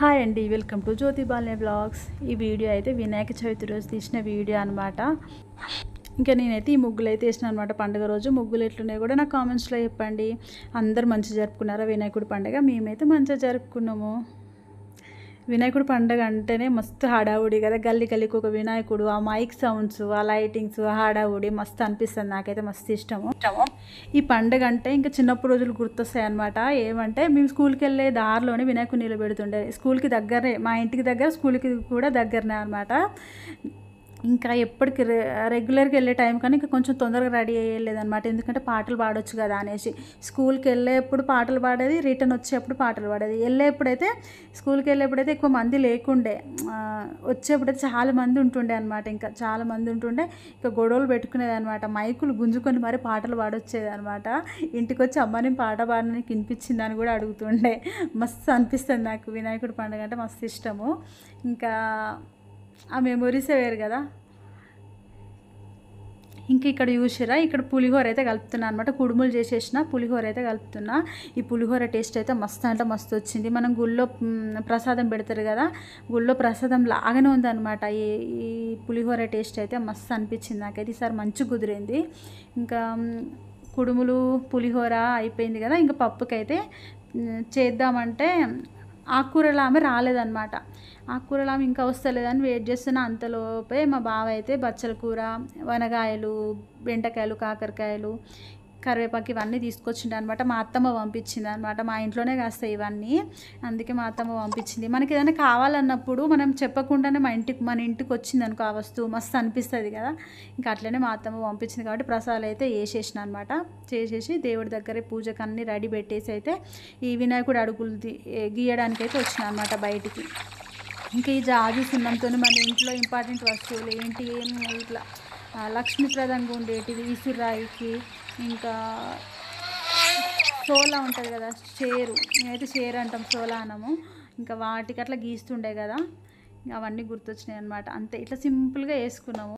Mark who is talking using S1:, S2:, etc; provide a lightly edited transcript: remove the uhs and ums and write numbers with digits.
S1: Hi అండి, welcome to జ్యోతి బాలే blogs. ఈ వీడియో అయితే వినాయక చవితి రోజు తీసిన వీడియో అనమాట. ఇంకా నేనైతే ఈ ముగ్గులు అయితే వేసిన అనమాట. పండుగ రోజు ముగ్గులు ఎట్లున్నాయి కూడా నాకు కామెంట్స్లో చెప్పండి. అందరు మంచిగా జరుపుకున్నారా వినాయకుడి పండుగ? మేమైతే మంచిగా జరుపుకున్నాము. వినాయకుడు పండుగ అంటేనే మస్తు హడావుడి కదా, గల్లీ గల్లీకి ఒక వినాయకుడు, ఆ మైక్ సౌండ్స్, ఆ లైటింగ్స్, ఆ హడావుడి మస్తు అనిపిస్తుంది. నాకైతే మస్తు ఇష్టము. ఈ పండుగ అంటే ఇంకా చిన్నప్పుడు రోజులు గుర్తొస్తాయి అనమాట. ఏమంటే మేము స్కూల్కి వెళ్ళే దారిలోనే వినాయకుడు నిలబెడుతుండే. స్కూల్కి దగ్గరే, మా ఇంటికి దగ్గర, స్కూల్కి కూడా దగ్గరనే అనమాట. ఇంకా ఎప్పటికి రెగ్యులర్గా వెళ్ళే టైం కానీ ఇంకా కొంచెం తొందరగా రెడీ అయ్యేలేదనమాట. ఎందుకంటే పాటలు పాడొచ్చు కదా అనేసి. స్కూల్కి వెళ్ళేప్పుడు పాటలు పాడేది, రిటర్న్ వచ్చేప్పుడు పాటలు పాడేది. స్కూల్కి వెళ్ళేప్పుడైతే ఎక్కువ మంది లేకుండే, వచ్చేప్పుడైతే చాలా మంది ఉంటుండే అనమాట. ఇంకా చాలా మంది ఉంటుండే, ఇంకా గొడవలు పెట్టుకునేది అనమాట. మైకులు గుంజుకొని మరి పాటలు పాడొచ్చేది అనమాట. ఇంటికి వచ్చి అమ్మని పాట పాడడానికి వినిపించిందని కూడా అడుగుతుండే. మస్తు అనిపిస్తుంది నాకు వినాయకుడి పండుగ అంటే మస్తు ఇష్టము. ఇంకా ఆ మెమొరీసే వేరు కదా. ఇంకా ఇక్కడ చూసిరా, ఇక్కడ పులిహోర అయితే కలుపుతున్నా అనమాట. కుడుములు చేసేసిన పులిహోర అయితే కలుపుతున్నా. ఈ పులిహోర టేస్ట్ అయితే మస్తు అంటే మస్తు వచ్చింది. మనం గుళ్ళో ప్రసాదం పెడతారు కదా, గుళ్ళో ప్రసాదం లాగానే ఉందన్నమాట. ఈ పులిహోర టేస్ట్ అయితే మస్తు అనిపించింది నాకైతే. ఈసారి మంచిగా కుదిరింది. ఇంకా కుడుములు పులిహోర అయిపోయింది కదా. ఇంకా పప్పుకైతే చేద్దామంటే ఆకుకూరలు ఆమె రాలేదన్నమాట. ఆకుకూరలు ఆమె ఇంకా వస్తలేదని వెయిట్ చేస్తున్న. అంతలోపే మా బావ అయితే బచ్చల కూర, వనగాయలు, బెండకాయలు, కాకరకాయలు, కరివేపాకు ఇవన్నీ తీసుకొచ్చిండు అనమాట. మా అత్తమ్మ పంపించింది అనమాట. మా ఇంట్లోనే కాస్తాయి ఇవన్నీ, అందుకే మా అత్తమ్మ పంపించింది. మనకి ఏదైనా కావాలన్నప్పుడు మనం చెప్పకుండానే మన ఇంటికి వచ్చింది అనుకో ఆ వస్తువు, మస్తు అనిపిస్తుంది కదా. ఇంకా అట్లనే మా అత్తమ్మ పంపించింది కాబట్టి ప్రసాదాలు అయితే వేసేసిన అనమాట. చేసేసి దేవుడి దగ్గరే పూజకు అన్నీ రెడీ పెట్టేసి అయితే ఈ వినాయకుడు అడుగులు గీయడానికి అయితే వచ్చిన అనమాట బయటికి. ఇంకా ఈ జాజు సున్నంతో మన ఇంట్లో ఇంపార్టెంట్ వస్తువులు ఏంటి, ఇట్లా లక్ష్మీప్రదంగా ఉండేటివి, ఇసురాయికి, ఇంకా సోలా ఉంటుంది కదా, షేరు, మేమైతే షేర్ అంటాం, సోలా అనము. ఇంకా వాటికి అట్లా గీస్తుండే కదా, అవన్నీ గుర్తొచ్చినాయి అనమాట. అంతే, ఇట్లా సింపుల్గా వేసుకున్నాము.